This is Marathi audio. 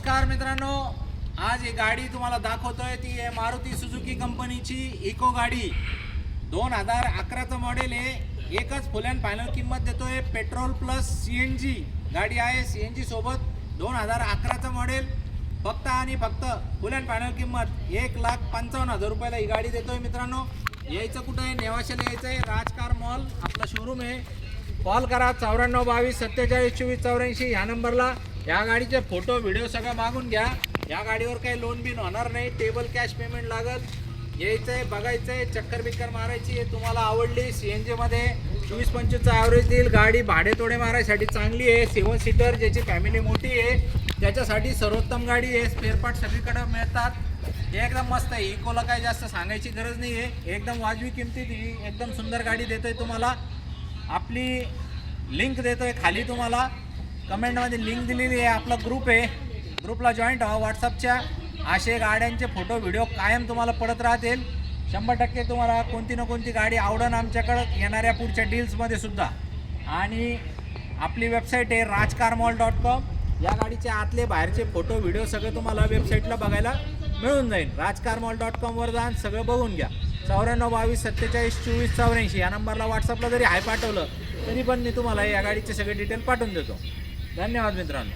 नमस्कार मित्रांनो, आज ही गाडी तुम्हाला दाखवतोय ती आहे मारुती सुझुकी कंपनीची इको गाडी 2011चं मॉडेल आहे। एकच फुल अँड फायनल किंमत देतोय पेट्रोल प्लस सीएनजी गाडी आहे। सीएनजी सोबत 2011चं मॉडेल फक्त आणि फक्त फुल अँड फायनल किंमत 1,55,000 रुपयाला ही गाडी देतोय। मित्रांनो यायचं कुठं आहे, नेवाशाला यायचं आहे, राजकार मॉल आपला शोरूम आहे। कॉल करा 9422 47 24 84 ह्या नंबरला। या गाडीचे फोटो व्हिडिओ सगळं मागून घ्या। या गाडीवर काही लोन बिन होणार नाही, टेबल कॅश पेमेंट लागल। यायचं आहे, बघायचं आहे, चक्कर बिक्कर मारायची आहे। तुम्हाला आवडली सीएनजी मध्ये 24-25चा ॲव्हरेज देईल गाडी। भाडे तोडे मारायसाठी चांगली आहे। 7 सीटर ज्याची फॅमिली मोठी आहे त्याच्यासाठी सर्वोत्तम गाडी आहे। स्पेअर पार्ट सगळीकडे मिळतात। हे एकदम मस्त आहे। इकोला काही जास्त सांगायची गरज नाही आहे, एकदम वाजवी किमतीत ही एकदम सुंदर गाडी देतोय तुम्हाला। आपली लिंक देतोय खाली, तुम्हाला कमेंटमध्ये लिंक दिलेली आहे। आपला ग्रुप आहे, ग्रुपला जॉईंट व्हा व्हॉट्सअपच्या। असे गाड्यांचे फोटो व्हिडिओ कायम तुम्हाला पडत राहतील। 100% तुम्हाला कोणती ना कोणती गाडी आवडन आमच्याकडं येणाऱ्या पुढच्या डील्समध्ये सुद्धा। आणि आपली वेबसाईट आहे rajcarmall.com। या गाडीचे आतले बाहेरचे फोटो व्हिडिओ सगळे तुम्हाला वेबसाईटला बघायला मिळून जाईल। rajcarmall.com वर जाऊन सगळं बघून घ्या। 9422 47 24 84 या नंबरला व्हॉट्सअपला जरी हाय पाठवलं तरी पण मी तुम्हाला या गाडीचे सगळे डिटेल पाठवून देतो। धन्यवाद मित्रांनो।